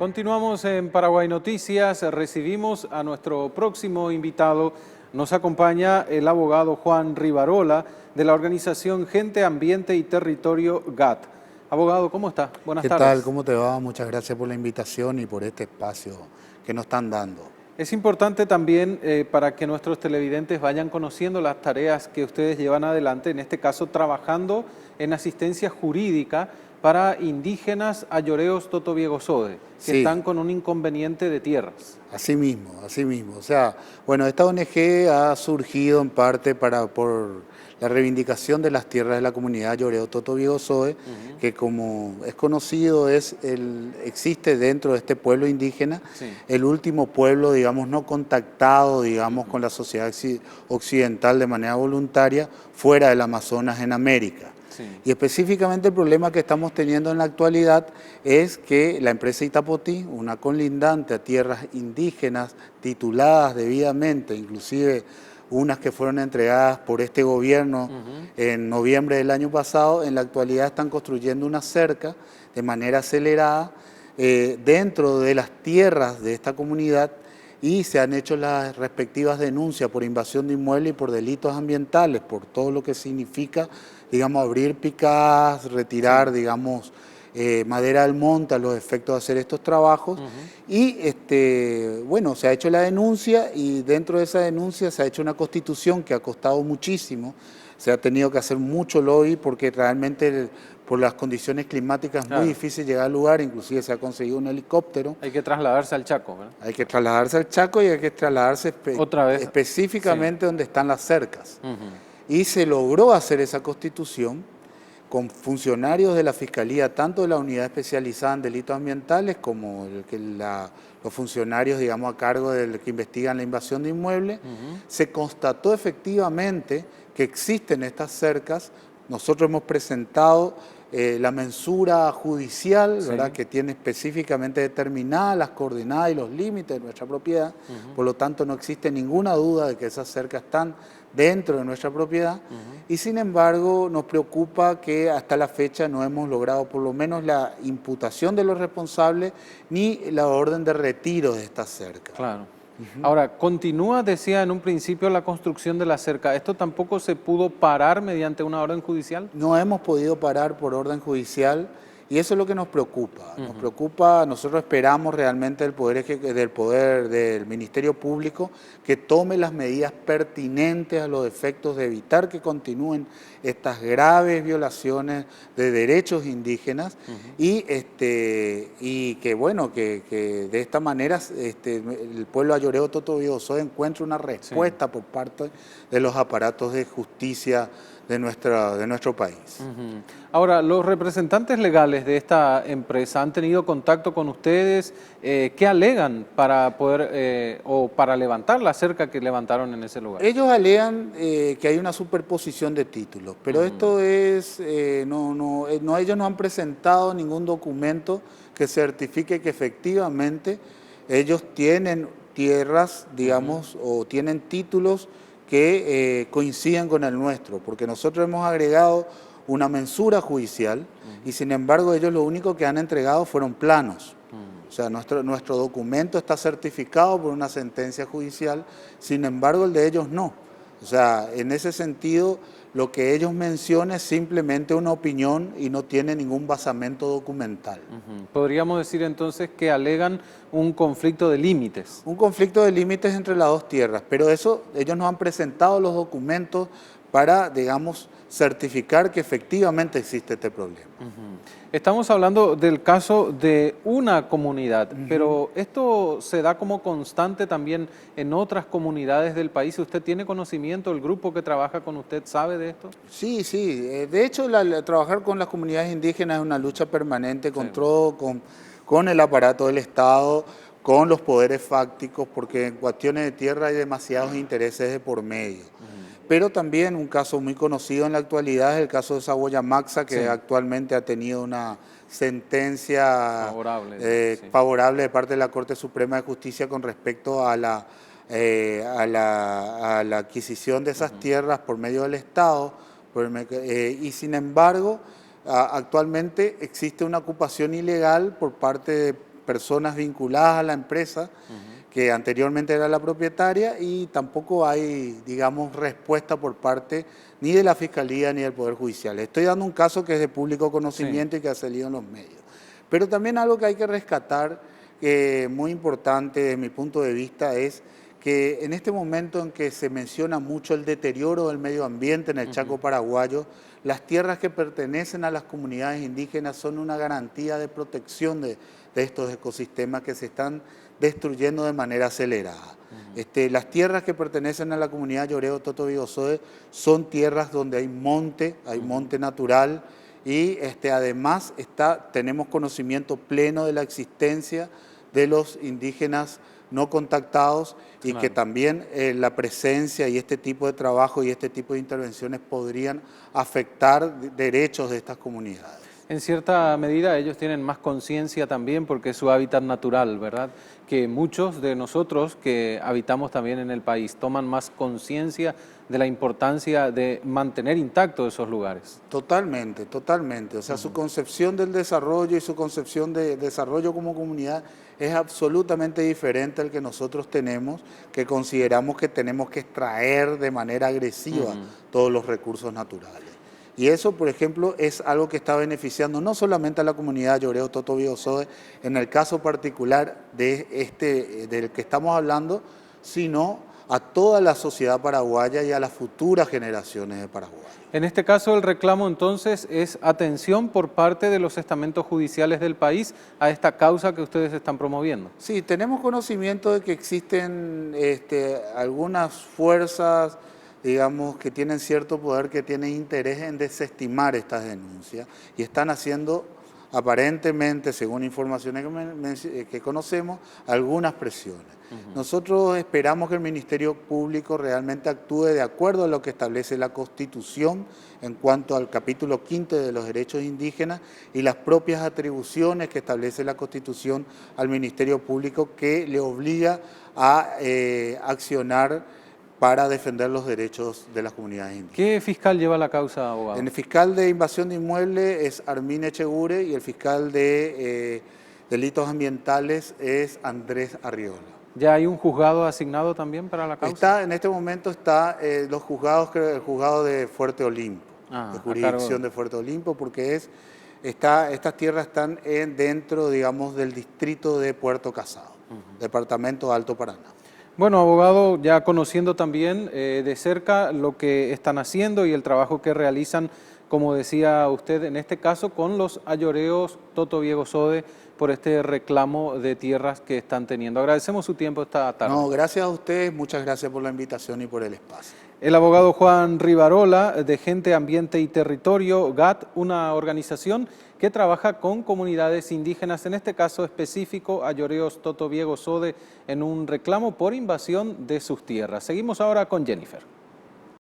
Continuamos en Paraguay Noticias, recibimos a nuestro próximo invitado. Nos acompaña el abogado Juan Rivarola de la organización Gente, Ambiente y Territorio GAT. Abogado, ¿cómo está? Buenas tardes. ¿Qué tal? ¿Cómo te va? Muchas gracias por la invitación y por este espacio que nos están dando. Es importante también para que nuestros televidentes vayan conociendo las tareas que ustedes llevan adelante, en este caso trabajando en asistencia jurídica para indígenas ayoreos Totobiego-Sode, que están con un inconveniente de tierras. Así mismo. O sea, bueno, esta ONG ha surgido en parte por la reivindicación de las tierras de la comunidad ayoreo Totobiego-Sode, que como es conocido existe dentro de este pueblo indígena, el último pueblo, digamos, no contactado, digamos, con la sociedad occidental de manera voluntaria fuera del Amazonas en América. Y específicamente el problema que estamos teniendo en la actualidad es que la empresa Itapotí, una colindante a tierras indígenas tituladas debidamente, inclusive unas que fueron entregadas por este gobierno en noviembre del año pasado, en la actualidad están construyendo una cerca de manera acelerada dentro de las tierras de esta comunidad, y se han hecho las respectivas denuncias por invasión de inmueble y por delitos ambientales, por todo lo que significa, digamos, abrir picadas, retirar, digamos, madera del monte a los efectos de hacer estos trabajos. Y bueno, se ha hecho la denuncia, y dentro de esa denuncia se ha hecho una constitución que ha costado muchísimo. Se ha tenido que hacer mucho lobby porque realmente por las condiciones climáticas es muy difícil llegar al lugar, inclusive se ha conseguido un helicóptero. Hay que trasladarse al Chaco, ¿verdad? Hay que trasladarse al Chaco y hay que trasladarse específicamente donde están las cercas. Y se logró hacer esa constitución con funcionarios de la Fiscalía, tanto de la Unidad Especializada en Delitos Ambientales como los funcionarios, digamos, a cargo de que investigan la invasión de inmuebles. Se constató efectivamente que existen estas cercas. Nosotros hemos presentado la mensura judicial, ¿verdad?, que tiene específicamente determinadas las coordenadas y los límites de nuestra propiedad. Por lo tanto, no existe ninguna duda de que esas cercas están dentro de nuestra propiedad. Y sin embargo, nos preocupa que hasta la fecha no hemos logrado por lo menos la imputación de los responsables ni la orden de retiro de estas cercas. Claro. Ahora, continúa, decía en un principio, la construcción de la cerca. ¿Esto tampoco se pudo parar mediante una orden judicial? No hemos podido parar por orden judicial, y eso es lo que nos preocupa. Nos preocupa, nosotros esperamos realmente del Ministerio Público que tome las medidas pertinentes a los efectos de evitar que continúen estas graves violaciones de derechos indígenas, y que bueno, que de esta manera el pueblo ayoreo Totobiego-Sode encuentre una respuesta por parte de los aparatos de justicia de nuestro país. Ahora, los representantes legales de esta empresa han tenido contacto con ustedes. ¿Qué alegan para poder o para levantar la cerca que levantaron en ese lugar? Ellos alegan que hay una superposición de títulos, pero esto es, ellos no han presentado ningún documento que certifique que efectivamente ellos tienen tierras, digamos, o tienen títulos que coinciden con el nuestro, porque nosotros hemos agregado una mensura judicial y sin embargo ellos lo único que han entregado fueron planos. O sea, nuestro documento está certificado por una sentencia judicial, sin embargo el de ellos no. O sea, en ese sentido, lo que ellos mencionan es simplemente una opinión y no tiene ningún basamento documental. Podríamos decir entonces que alegan un conflicto de límites. Un conflicto de límites entre las dos tierras, pero eso ellos nos han presentado los documentos para, digamos, certificar que efectivamente existe este problema. Estamos hablando del caso de una comunidad, pero ¿esto se da como constante también en otras comunidades del país? ¿Usted tiene conocimiento? ¿El grupo que trabaja con usted sabe de esto? Sí. De hecho, trabajar con las comunidades indígenas es una lucha permanente con el aparato del Estado, con los poderes fácticos, porque en cuestiones de tierra hay demasiados intereses de por medio. Pero también un caso muy conocido en la actualidad es el caso de Saboya Maxa, que actualmente ha tenido una sentencia favorable de parte de la Corte Suprema de Justicia con respecto a la adquisición de esas tierras por medio del Estado, y sin embargo actualmente existe una ocupación ilegal por parte personas vinculadas a la empresa que anteriormente era la propietaria, y tampoco hay, digamos, respuesta por parte ni de la Fiscalía ni del Poder Judicial. Estoy dando un caso que es de público conocimiento y que ha salido en los medios. Pero también algo que hay que rescatar, muy importante desde mi punto de vista, es que en este momento en que se menciona mucho el deterioro del medio ambiente en el Chaco paraguayo, las tierras que pertenecen a las comunidades indígenas son una garantía de protección de estos ecosistemas que se están destruyendo de manera acelerada. Las tierras que pertenecen a la comunidad Yoreo Toto Bigosoe son tierras donde hay monte natural, y además tenemos conocimiento pleno de la existencia de los indígenas no contactados, y que también la presencia y este tipo de trabajo y este tipo de intervenciones podrían afectar derechos de estas comunidades. En cierta medida ellos tienen más conciencia también porque es su hábitat natural, ¿verdad? Que muchos de nosotros que habitamos también en el país toman más conciencia de la importancia de mantener intactos esos lugares. Totalmente, totalmente. O sea, su concepción del desarrollo y su concepción de desarrollo como comunidad es absolutamente diferente al que nosotros tenemos, que consideramos que tenemos que extraer de manera agresiva todos los recursos naturales. Y eso, por ejemplo, es algo que está beneficiando no solamente a la comunidad Yoreo Toto Bigosoe, en el caso particular del que estamos hablando, sino a toda la sociedad paraguaya y a las futuras generaciones de Paraguay. En este caso, el reclamo entonces es atención por parte de los estamentos judiciales del país a esta causa que ustedes están promoviendo. Sí, tenemos conocimiento de que existen algunas fuerzas, digamos, que tienen cierto poder, que tienen interés en desestimar estas denuncias, y están haciendo, aparentemente, según informaciones que conocemos, algunas presiones. Nosotros esperamos que el Ministerio Público realmente actúe de acuerdo a lo que establece la Constitución en cuanto al capítulo 5 de los derechos indígenas y las propias atribuciones que establece la Constitución al Ministerio Público, que le obliga a accionar para defender los derechos de las comunidades indígenas. ¿Qué fiscal lleva la causa, abogado? El fiscal de invasión de inmueble es Armin Echegure, y el fiscal de delitos ambientales es Andrés Arriola. ¿Ya hay un juzgado asignado también para la causa? En este momento está los juzgados, el juzgado de Fuerte Olimpo, de jurisdicción de Fuerte Olimpo, porque estas tierras están dentro, digamos, del distrito de Puerto Casado, departamento Alto Paraná. Bueno, abogado, ya conociendo también de cerca lo que están haciendo y el trabajo que realizan, como decía usted, en este caso con los ayoreos Toto Bigosoe, por este reclamo de tierras que están teniendo. Agradecemos su tiempo esta tarde. No, gracias a ustedes, muchas gracias por la invitación y por el espacio. El abogado Juan Rivarola, de Gente, Ambiente y Territorio, GAT, una organización que trabaja con comunidades indígenas, en este caso específico ayoreos Toto Bigosoe, en un reclamo por invasión de sus tierras. Seguimos ahora con Jennifer.